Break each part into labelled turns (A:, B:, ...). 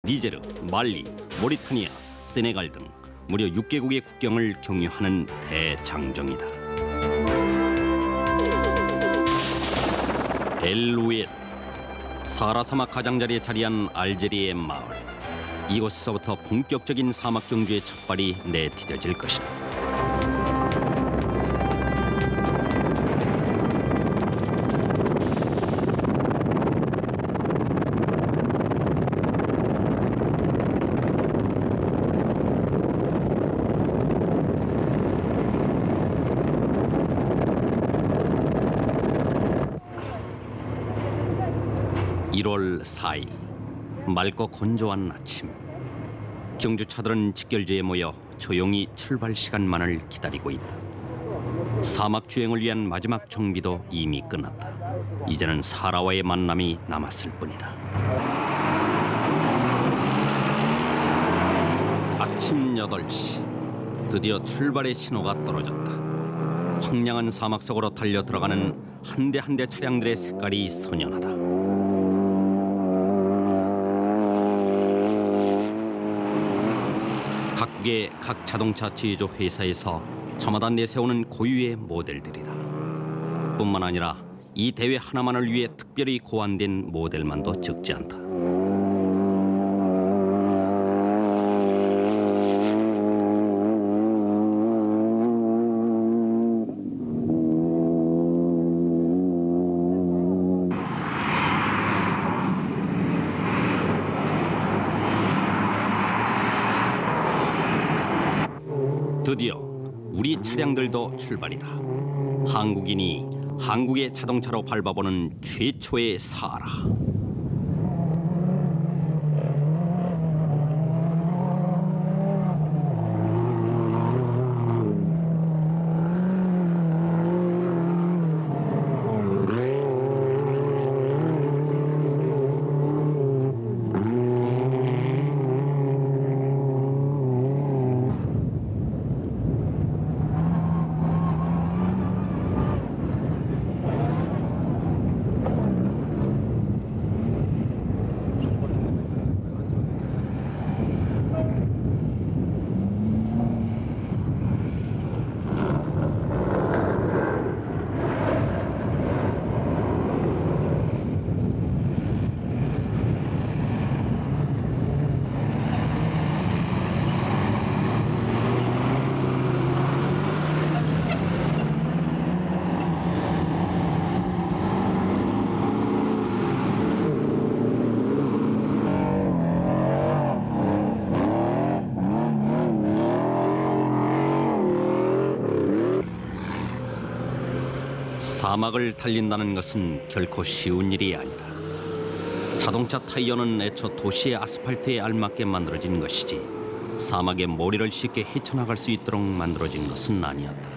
A: 니제르, 말리, 모리타니아, 세네갈 등 무려 6개국의 국경을 경유하는 대장정이다. 엘-우에드, 사하라 사막 가장자리에 자리한 알제리의 마을. 이곳에서부터 본격적인 사막 경주의 첫발이 내디뎌질 것이다. (1월 4일) 맑고 건조한 아침. 경주차들은 직결지에 모여 조용히 출발 시간만을 기다리고 있다. 사막 주행을 위한 마지막 정비도 이미 끝났다. 이제는 사라와의 만남이 남았을 뿐이다. 아침 8시. 드디어 출발의 신호가 떨어졌다. 황량한 사막 속으로 달려 들어가는 한 대 한 대 차량들의 색깔이 선연하다. 각국의 각 자동차 제조 회사에서 저마다 내세우는 고유의 모델들이다. 뿐만 아니라 이 대회 하나만을 위해 특별히 고안된 모델만도 적지 않다. 드디어 우리 차량들도 출발이다. 한국인이 한국의 자동차로 밟아보는 최초의 사하라. 사막을 달린다는 것은 결코 쉬운 일이 아니다. 자동차 타이어는 애초 도시의 아스팔트에 알맞게 만들어진 것이지 사막의 모래를 쉽게 헤쳐나갈 수 있도록 만들어진 것은 아니었다.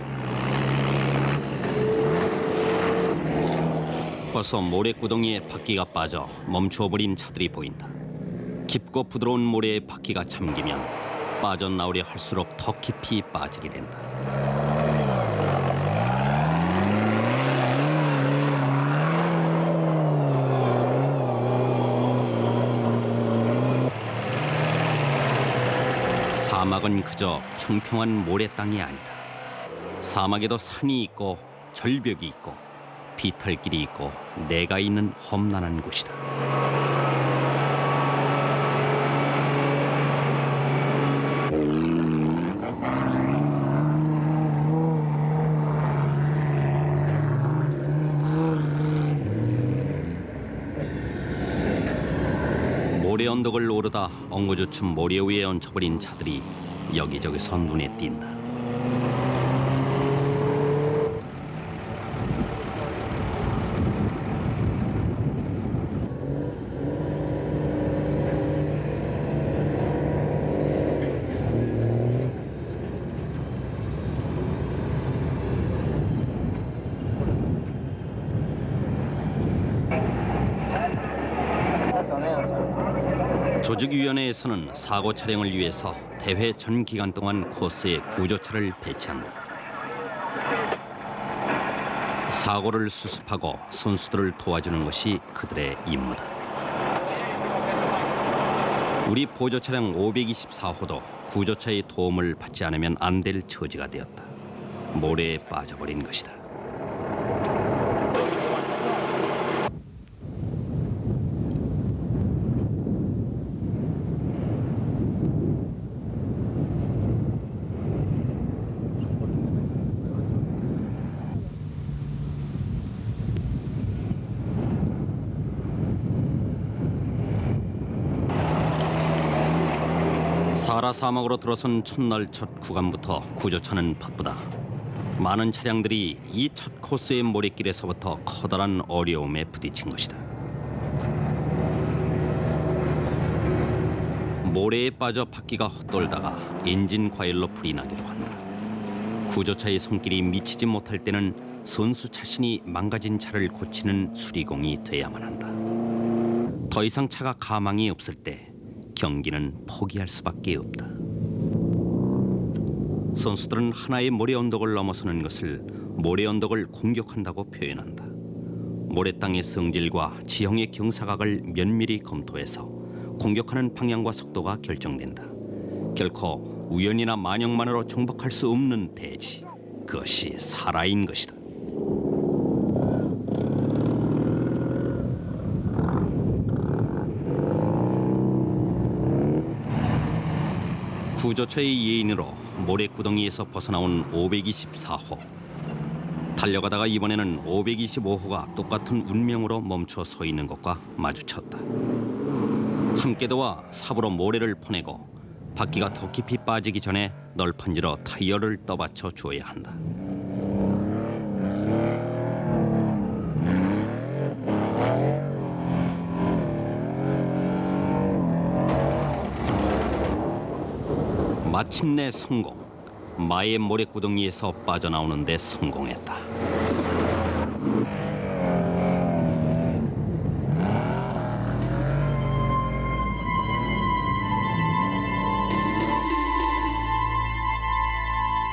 A: 벌써 모래구덩이에 바퀴가 빠져 멈추어버린 차들이 보인다. 깊고 부드러운 모래에 바퀴가 잠기면 빠져나오려 할수록 더 깊이 빠지게 된다. 사막은 그저 평평한 모래 땅이 아니다. 사막에도 산이 있고 절벽이 있고 비탈길이 있고 내가 있는 험난한 곳이다. 모래 언덕을 오르다 엉거주춤 모래 위에 얹혀버린 차들이 여기저기서 눈에 띈다. 조직위원회에서는 사고 촬영을 위해서 대회 전 기간 동안 코스에 구조차를 배치한다. 사고를 수습하고 선수들을 도와주는 것이 그들의 임무다. 우리 보조 차량 524호도 구조차의 도움을 받지 않으면 안 될 처지가 되었다. 모래에 빠져버린 것이다. 사하라 사막으로 들어선 첫날 첫 구간부터 구조차는 바쁘다. 많은 차량들이 이 첫 코스의 모래길에서부터 커다란 어려움에 부딪힌 것이다. 모래에 빠져 바퀴가 헛돌다가 엔진 과열로 불이 나기도 한다. 구조차의 손길이 미치지 못할 때는 선수 자신이 망가진 차를 고치는 수리공이 돼야만 한다. 더 이상 차가 가망이 없을 때 경기는 포기할 수밖에 없다. 선수들은 하나의 모래 언덕을 넘어서는 것을 모래 언덕을 공격한다고 표현한다. 모래 땅의 성질과 지형의 경사각을 면밀히 검토해서 공격하는 방향과 속도가 결정된다. 결코 우연이나 만영만으로 정복할 수 없는 대지, 그것이 사라인 것이다. 구조차의 예인으로 모래구덩이에서 벗어나온 524호. 달려가다가 이번에는 525호가 똑같은 운명으로 멈춰 서 있는 것과 마주쳤다. 함께도와 삽으로 모래를 퍼내고 바퀴가 더 깊이 빠지기 전에 널판지로 타이어를 떠받쳐 주어야 한다. 마침내 성공. 마의 모래구덩이에서 빠져나오는 데 성공했다.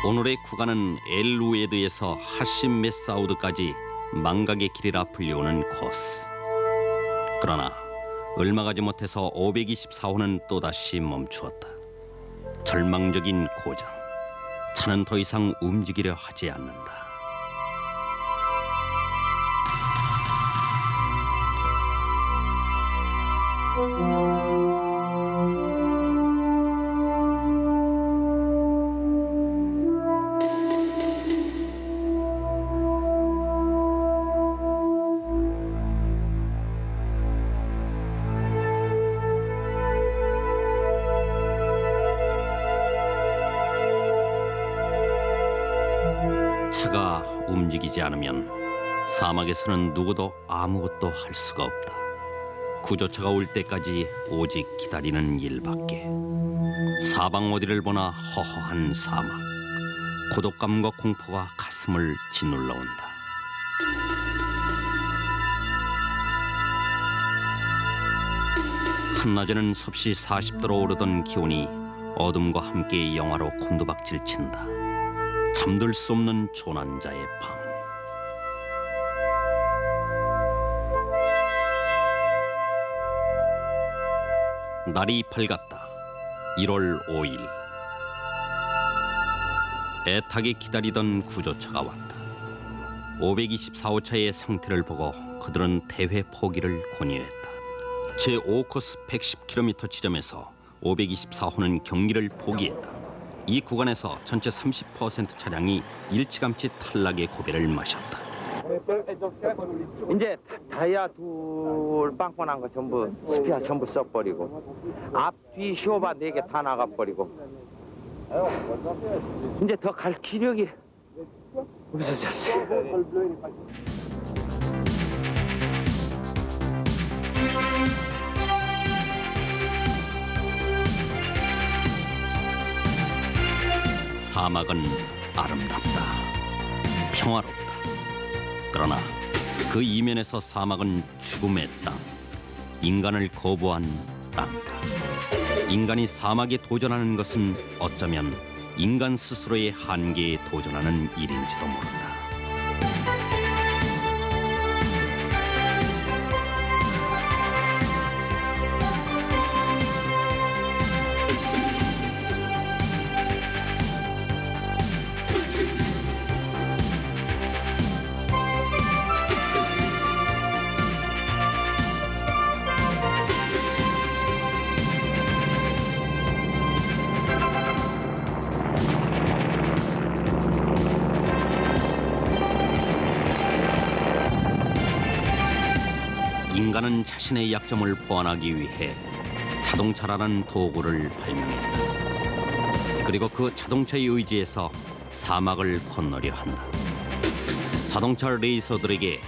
A: 오늘의 구간은 엘루에드에서 하심 메사우드까지 망각의 길이라 불리우는 코스. 그러나 얼마 가지 못해서 524호는 또다시 멈추었다. 절망적인 고장. 차는 더 이상 움직이려 하지 않는다. 차가 움직이지 않으면 사막에서는 누구도 아무것도 할 수가 없다. 구조차가 올 때까지 오직 기다리는 일밖에. 사방 어디를 보나 허허한 사막. 고독감과 공포가 가슴을 짓눌러 온다. 한낮에는 섭씨 40도로 오르던 기온이 어둠과 함께 영화로 곤두박질 친다. 잠들 수 없는 조난자의 밤. 날이 밝았다. 1월 5일. 애타게 기다리던 구조차가 왔다. 524호차의 상태를 보고 그들은 대회 포기를 권유했다. 제5코스 110km 지점에서 524호는 경기를 포기했다. 이 구간에서 전체 30% 차량이 일찌감치 탈락의 고배를 마셨다.
B: 이제 타이어 둘 빵꾸 난 거 전부 스피어 전부 써버리고 앞 뒤 쇼바 4개 다 나가버리고 이제 더 갈 기력이 없어졌어요.
A: 사막은 아름답다. 평화롭다. 그러나 그 이면에서 사막은 죽음의 땅, 인간을 거부한 땅이다. 인간이 사막에 도전하는 것은 어쩌면 인간 스스로의 한계에 도전하는 일인지도 모른다. 인간은 자신의 약점을 보완하기 위해 자동차라는 도구를 발명했다. 그리고 그 자동차에 의지해서 사막을 건너려 한다. 자동차 레이서들에게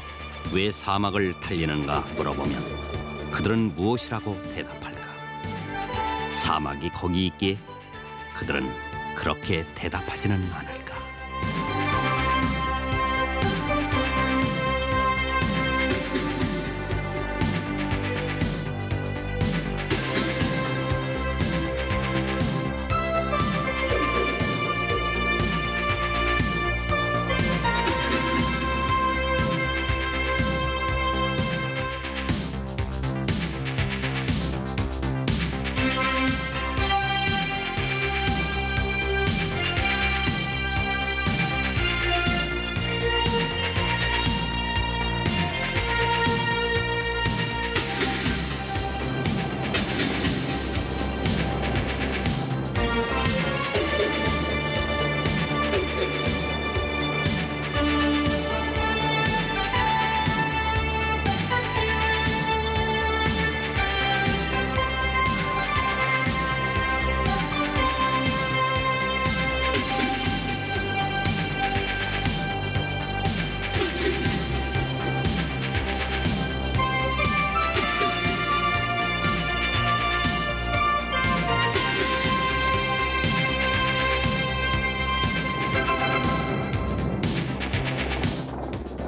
A: 왜 사막을 달리는가 물어보면 그들은 무엇이라고 대답할까? 사막이 거기 있기에 그들은 그렇게 대답하지는 않을까?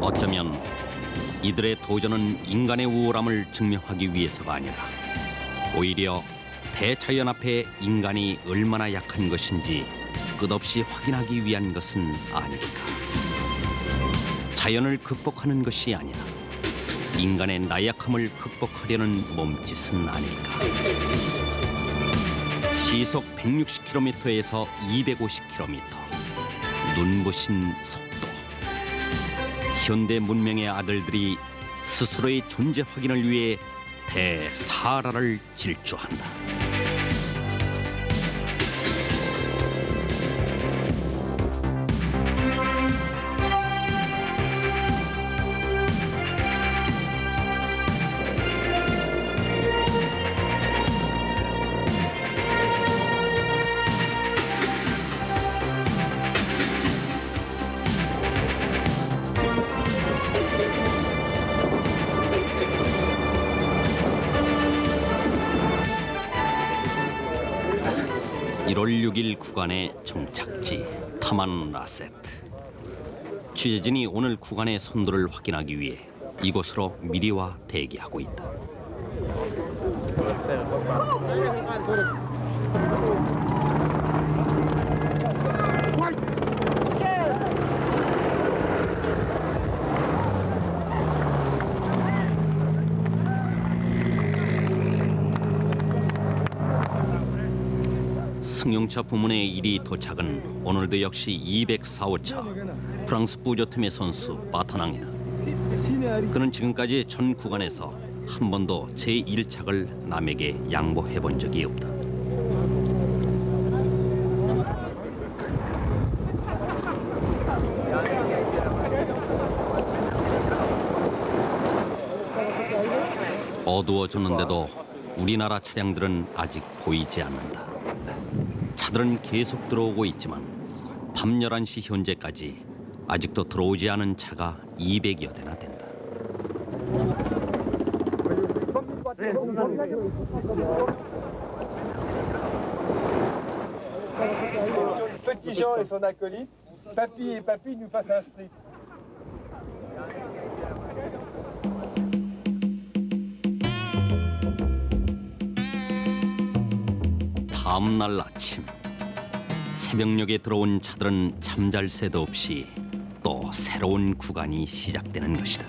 A: 어쩌면 이들의 도전은 인간의 우월함을 증명하기 위해서가 아니라 오히려 대자연 앞에 인간이 얼마나 약한 것인지 끝없이 확인하기 위한 것은 아닐까. 자연을 극복하는 것이 아니라 인간의 나약함을 극복하려는 몸짓은 아닐까. 시속 160km에서 250km, 눈부신 속도. 현대 문명의 아들들이 스스로의 존재 확인을 위해 대사하라를 질주한다. (1월 6일) 구간의 종착지 타만 라세트. 취재진이 오늘 구간의 선도를 확인하기 위해 이곳으로 미리 와 대기하고 있다. 승용차 부문의 일이 도착은 오늘도 역시 204호차 프랑스 부조팀의 선수 바타낭이다. 그는 지금까지 전 구간에서 한 번도 제1착을 남에게 양보해 본 적이 없다. 어두워졌는데도 우리나라 차량들은 아직 보이지 않는다. 차들은 계속 들어오고 있지만 밤 11시 현재까지 아직도 들어오지 않은 차가 200여 대나 된다.
C: Petit Jean et son acolyte, Papy et Papy nous passent un strip.
A: 다음 날 아침 새벽녘에 들어온 차들은 잠잘 새도 없이 또 새로운 구간이 시작되는 것이다.